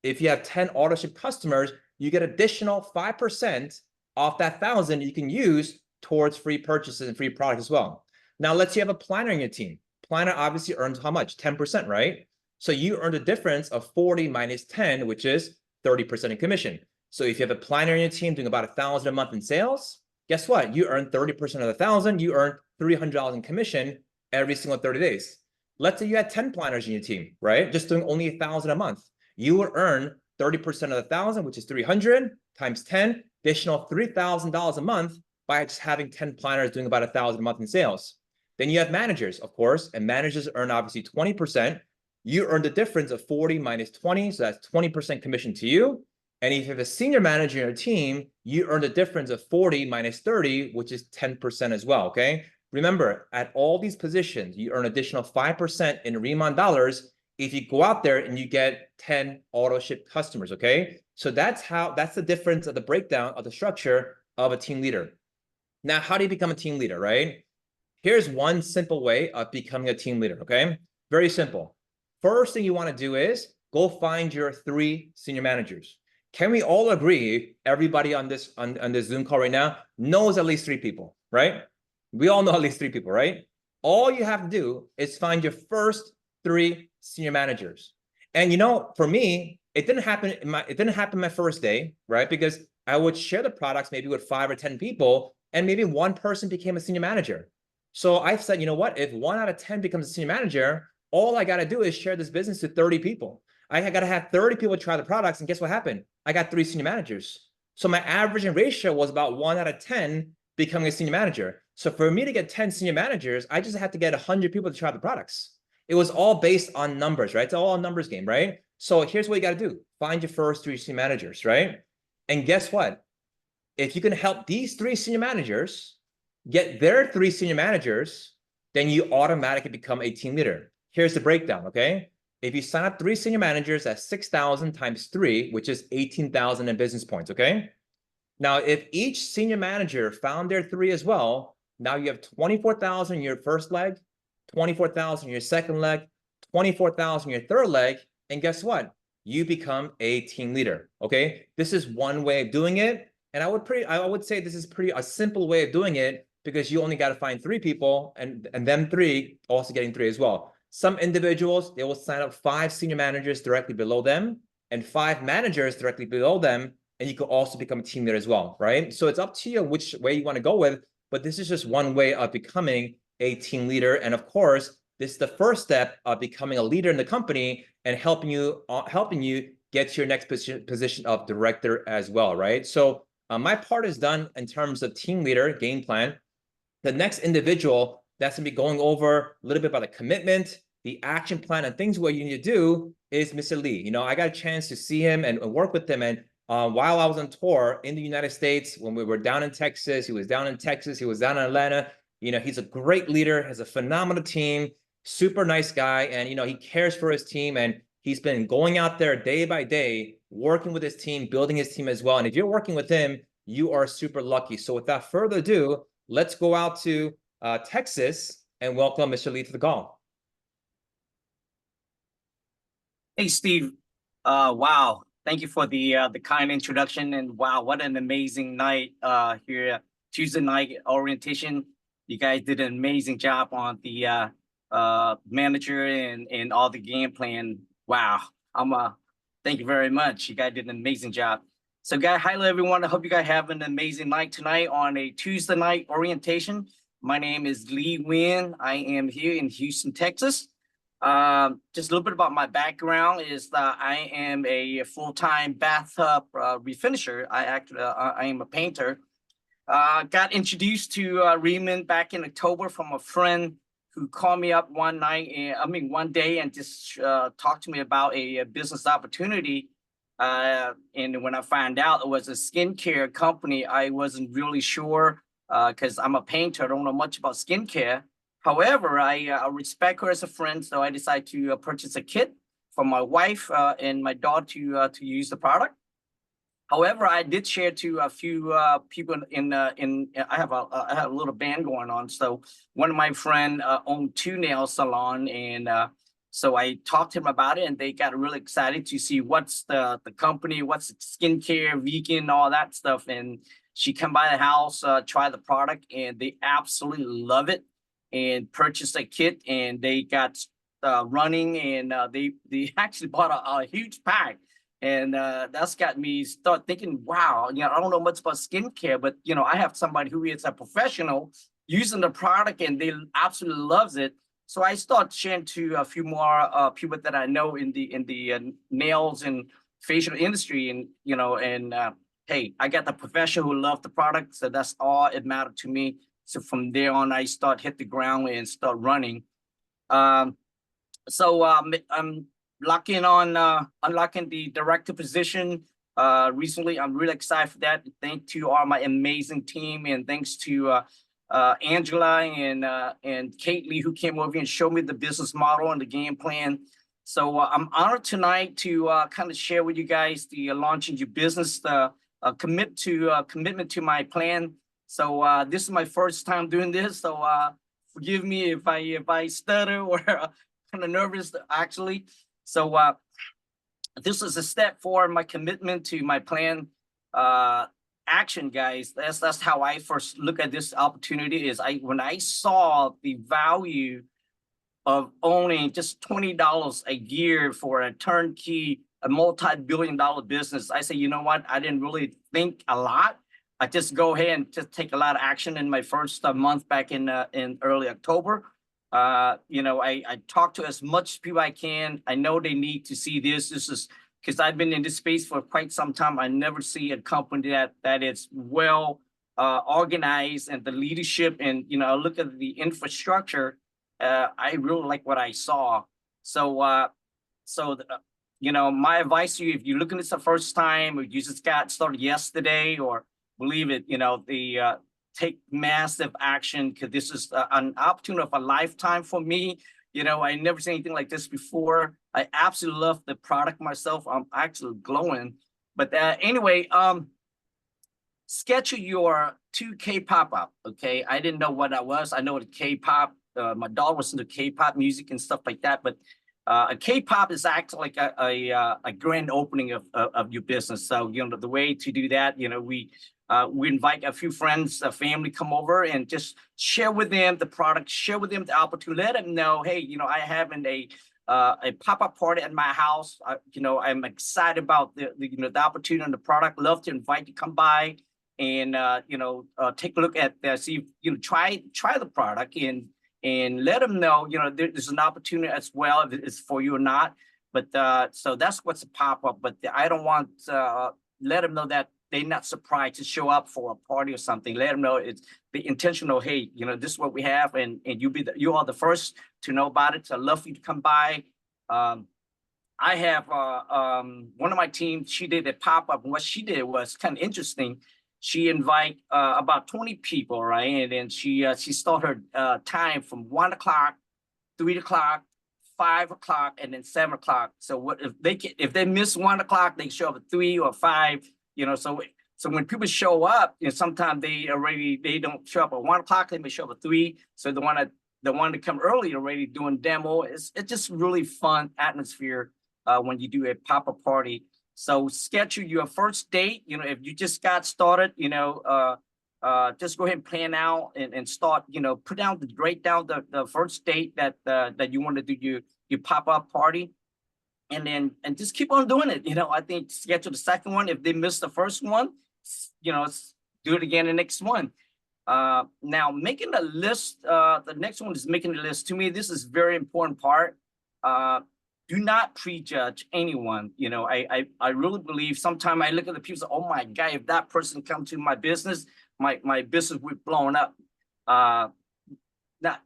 10 auto ship customers, you get additional 5% off that 1,000 you can use towards free purchases and free products as well. Now, let's say you have a planner in your team. Planner obviously earns how much? 10%, right? So you earn a difference of 40 minus 10, which is 30% in commission. So if you have a planner in your team doing about 1,000 a month in sales, guess what? You earn 30% of the 1,000, you earn $300 in commission every single 30 days. Let's say you had 10 planners in your team, right? Just doing only 1,000 a month. You will earn 30% of the 1,000, which is 300 times 10, additional $3,000 a month by just having 10 planners doing about 1,000 a month in sales. Then you have managers, of course, and managers earn obviously 20%. You earn the difference of 40 minus 20, so that's 20% commission to you. And if you have a senior manager in your team, you earn the difference of 40 minus 30, which is 10% as well, okay? Remember, at all these positions, you earn additional 5% in RIMAN dollars if you go out there and you get 10 auto ship customers, okay? So that's the difference of the breakdown of the structure of a team leader. Now, how do you become a team leader, right? Here's one simple way of becoming a team leader, okay? Very simple. First thing you want to do is go find your 3 senior managers. Can we all agree, everybody on this Zoom call right now knows at least 3 people, right? We all know at least 3 people, right? All you have to do is find your first 3 senior managers. And you know, for me, it didn't happen my first day, right? Because I would share the products maybe with 5 or 10 people, and maybe one person became a senior manager. So I've said, you know what? If 1 out of 10 becomes a senior manager, all I got to do is share this business to 30 people. I got to have 30 people try the products, and guess what happened? I got 3 senior managers. So my averaging ratio was about 1 out of 10 becoming a senior manager. So for me to get 10 senior managers, I just had to get 100 people to try the products. It was all based on numbers, right? It's all a numbers game, right? So here's what you got to do. Find your first 3 senior managers, right? And guess what? If you can help these 3 senior managers get their 3 senior managers, then you automatically become a team leader. Here's the breakdown, okay? If you sign up 3 senior managers at 6,000 times 3, which is 18,000 in business points, okay? Now, if each senior manager found their 3 as well, now you have 24,000 in your first leg, 24,000 in your second leg, 24,000 in your third leg, and guess what? You become a team leader, okay? This is one way of doing it, and I would say this is a simple way of doing it, because you only got to find 3 people, and them 3 also getting 3 as well. Some individuals, they will sign up 5 senior managers directly below them and 5 managers directly below them, and you can also become a team leader as well, right? So it's up to you which way you want to go with, but this is just one way of becoming a team leader. And of course, this is the first step of becoming a leader in the company and helping you get to your next position of director as well, right? So my part is done in terms of team leader game plan. The next individual that's going to be going over a little bit about the commitment, the action plan, and things what you need to do is Mr. Lee. You know, I got a chance to see him and work with him. And while I was on tour in the United States, when we were down in Texas, he was down in Texas, he was down in Atlanta. You know, he's a great leader, has a phenomenal team, super nice guy. And, you know, he cares for his team. And he's been going out there day by day, working with his team, building his team as well. And if you're working with him, you are super lucky. So without further ado, let's go out to Texas and welcome Mr. Lee to the call. Hey, Steve. Wow. Thank you for the kind introduction. And wow, what an amazing night here. Tuesday night orientation. You guys did an amazing job on the manager and all the game plan. Wow. Thank you very much. You guys did an amazing job. So guys, hello everyone. I hope you guys have an amazing night tonight on a Tuesday night orientation. My name is Lee Nguyen. I am here in Houston, Texas. Just a little bit about my background is that I am a full-time bathtub refinisher. I am a painter. Got introduced to RIMAN back in October from a friend who called me up one day and just talked to me about a business opportunity. And when I found out it was a skincare company, I wasn't really sure because I'm a painter. I don't know much about skincare. However, I respect her as a friend, so I decided to purchase a kit for my wife and my daughter to use the product. However, I did share to a few people I have a little band going on. So one of my friends owned 2 nail salons, and so I talked to them about it, and they got really excited to see what's the company, what's skincare, vegan, all that stuff. And she come by the house, try the product, and they absolutely love it, and purchased a kit, and they got running, and they actually bought a huge pack. And that's got me start thinking, wow, you know, I don't know much about skincare, but you know, I have somebody who is a professional using the product, and they absolutely loves it. So I start sharing to a few more people that I know in the nails and facial industry, and you know, and hey, I got the professional who loved the product, so that's all it mattered to me. So from there on, I hit the ground and start running. I'm locking on unlocking the director position recently. I'm really excited for that. Thanks to all my amazing team, and thanks to Angela and Kate Lee, who came over and showed me the business model and the game plan. So I'm honored tonight to kind of share with you guys the launching your business, the commitment to my plan. So this is my first time doing this. So forgive me if I stutter or kind of nervous actually. So this is a step forward, my commitment to my plan. Action, guys. That's how I first look at this opportunity. Is when I saw the value of owning just $20 a year for a turnkey, a multi-billion-dollar business, I say, you know what? I didn't really think a lot. I just go ahead and just take a lot of action in my first month back in early October. You know, I talk to as much people I can. I know they need to see this. This is because I've been in this space for quite some time. I never see a company that is well organized, and the leadership, and you know, look at the infrastructure. I really like what I saw. So you know, my advice to you, if you're looking at this the first time, or you just got started yesterday, or believe it, you know, take massive action, because this is an opportunity of a lifetime for me. You know, I never seen anything like this before. I absolutely love the product myself. I'm actually glowing. But anyway, schedule your 2K pop-up, okay? I didn't know what that was. I know what K-pop, my daughter was into K-pop music and stuff like that, but a K-pop is actually like a grand opening of your business. So, you know, the way to do that, you know, we invite a few friends, a family, come over and just share with them the product, share with them the opportunity, let them know, hey, you know, I having a pop-up party at my house. You know, I'm excited about the you know, the opportunity and the product. Love to invite you to come by and you know, take a look at see, you know, try the product and let them know, you know, there's an opportunity as well, if it's for you or not. But so that's what's a pop-up. But I don't want let them know that they're not surprised to show up for a party or something. Let them know it's the intentional, hey, you know, this is what we have, and you are the first to know about it. So I'd love for you to come by. I have one of my team, she did a pop-up, and what she did was kind of interesting. She invite about 20 people, right? And then she started her time from 1 o'clock, 3 o'clock, 5 o'clock, and then 7 o'clock. So what if they miss 1 o'clock, they show up at 3 or 5. You know, so when people show up, you know, sometimes they don't show up at 1 o'clock. They may show up at 3. So the one to come early already doing demo. It's just really fun atmosphere when you do a pop-up party. So schedule your first date. You know, if you just got started, you know, just go ahead and plan out and start. You know, write down the first date that you want to do your pop-up party. And just keep on doing it. You know, I think schedule the second one. If they miss the first one, you know, do it again the next one. Now, making the list, the next one is making the list. To me, this is very important part. Do not prejudge anyone. You know, I really believe sometimes I look at the people, say, oh my God, if that person come to my business, my business would blown up.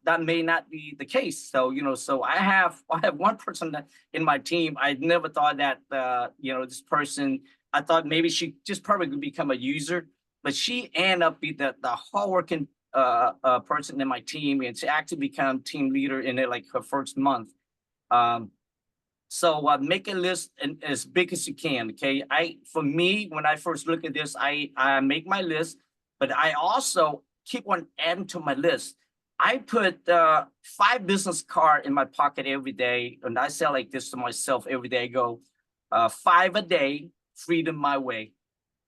That may not be the case. So, you know, so I have one person in my team. I never thought that, you know, this person, I thought maybe she just probably could become a user, but she ended up being the hardworking person in my team, and she actually become team leader in it, like her first month. So make a list as big as you can. Okay. For me, when I first look at this, I make my list, but I also keep on adding to my list. I put 5 business cards in my pocket every day, and I say like this to myself every day. I go 5 a day, freedom my way.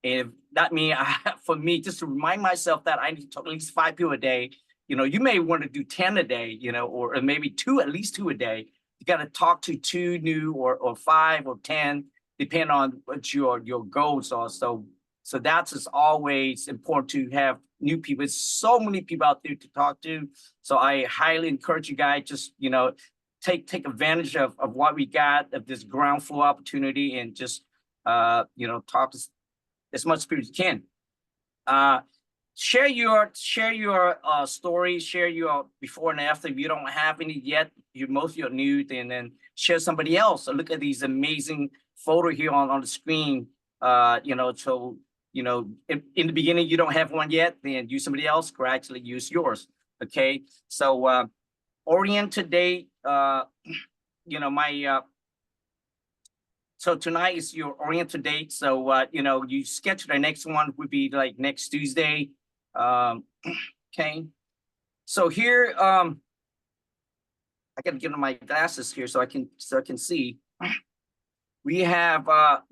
And that means for me, just to remind myself that I need to talk at least 5 people a day. You know, you may want to do 10 a day, you know, or maybe 2, at least 2 a day. You got to talk to 2 new or 5 or 10, depending on what your goals are. So that's just always important to have new people. There's so many people out there to talk to. So I highly encourage you guys, just, you know, take advantage of what we got, of this ground floor opportunity, and just, you know, talk to as much people as you can. Share your story, share your before and after. If you don't have any yet, you're new, and then share somebody else. So look at these amazing photo here on the screen. You know, so, you know, in the beginning, you don't have one yet, then use somebody else, gradually use yours. Okay. So orient today, you know, my so tonight is your oriented date. So, you know, you schedule the next one would be like next Tuesday. Okay. So here, I gotta get my glasses here so I can see. We have a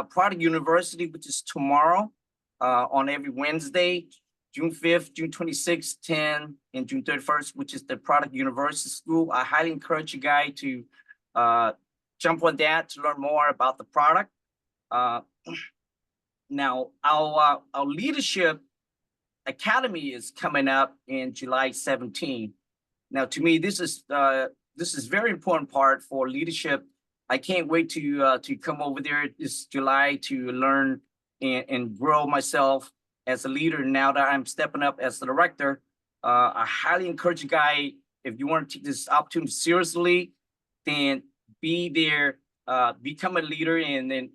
product university, which is tomorrow, on every Wednesday, June 5th, June 26th, 10, and June 31st, which is the product university school. I highly encourage you guys to jump on that to learn more about the product. Now, our leadership academy is coming up in July 17. Now, to me, this is very important part for leadership. I can't wait to come over there this July to learn and grow myself as a leader. Now that I'm stepping up as the director, I highly encourage you guys, if you want to take this opportunity seriously, then be there, become a leader, and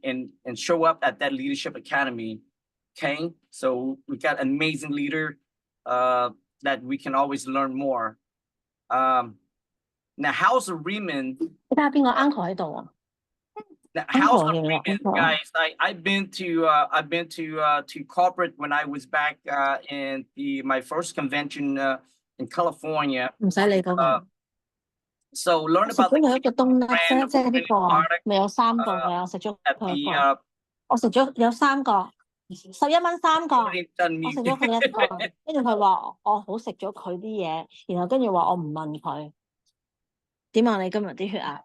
show up at that leadership academy. Okay, so we got an amazing leader that we can always learn more. Now, how's the RIMAN? 睇下邊個 uncle 喺度啊 Now, how's the Uncle, yeah, RIMAN, uncle. guys? I've been to corporate when I was back in my first convention in California. 唔使理嗰個。 So learn 我食 about 咗 the 佢一個冬甩，即 brand 係呢個啊 product 咪有三個嘅，我食咗 at 佢一 the 個，我食咗有三個，11蚊三個，我 Oriental 食咗佢一個，跟住佢話我好食咗佢啲嘢，然後跟住話我唔問佢點啊？你今日啲血壓？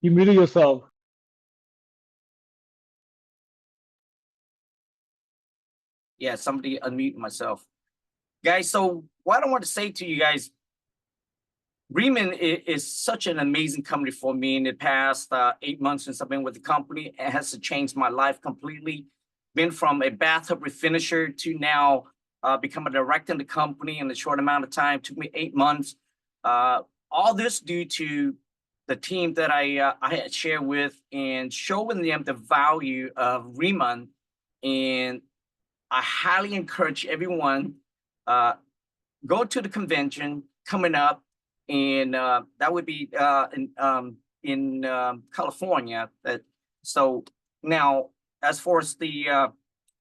You muted yourself. Yeah, somebody unmute myself. Guys, so what I want to say to you guys, RIMAN is such an amazing company for me in the past 8 months since I've been with the company. It has changed my life completely. Been from a bathtub refinisher to now become a director in the company in a short amount of time. Took me 8 months. All this due to the team that I had shared with and showing them the value of RIMAN. And I highly encourage everyone go to the convention coming up, and that would be in California. So now, as far as the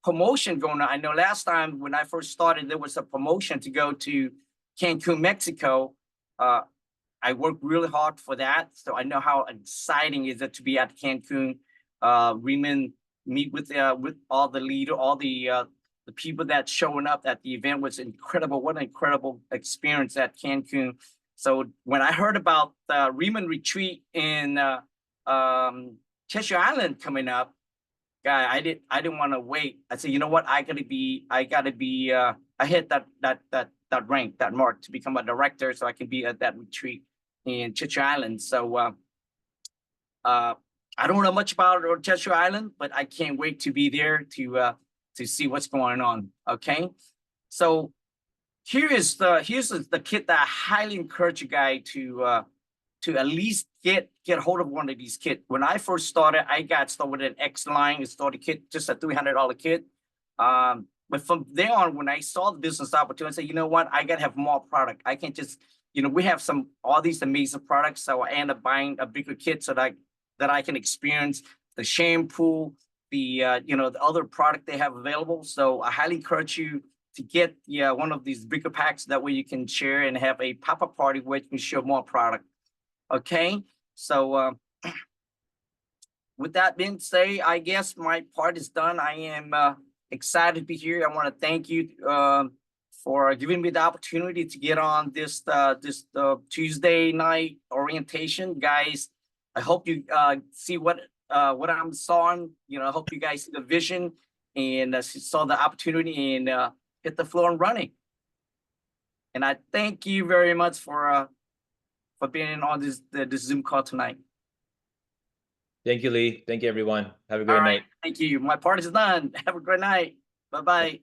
promotion going on, I know last time when I first started, there was a promotion to go to Cancun, Mexico. I worked really hard for that, so I know how exciting is it to be at Cancun. RIMAN meet with all the leader, all the people that showing up at the event was incredible. What an incredible experience at Cancun. So when I heard about the RIMAN retreat in Cheshire Island coming up, guy, I didn't want to wait. I said, you know what, I hit that rank, that mark to become a director, so I can be at that retreat in Cheshire Island. So I don't know much about Cheshire Island, but I can't wait to be there to see what's going on. Okay, so here's the kit that I highly encourage you guys to at least get hold of one of these kits. When I first started, I got started with an X line. It started kit, just a $300 kit. But from there on, when I saw the business opportunity, I said, you know what, I gotta have more product. I can't just, we have all these amazing products. So I end up buying a bigger kit so that I can experience the shampoo, the the other product they have available. So I highly encourage you to get one of these bigger packs. That way you can share and have a pop-up party where you can show more product. Okay, so with that being said, I guess my part is done. I am excited to be here. I want to thank you for giving me the opportunity to get on this Tuesday night orientation, guys. I hope you see what I'm sawing. I hope you guys see the vision and saw the opportunity and hit the floor and running. And I thank you very much for being on this Zoom call tonight. Thank you, Lee. Thank you, everyone. Have a great night. Thank you. My part is done. Have a great night. Bye-bye.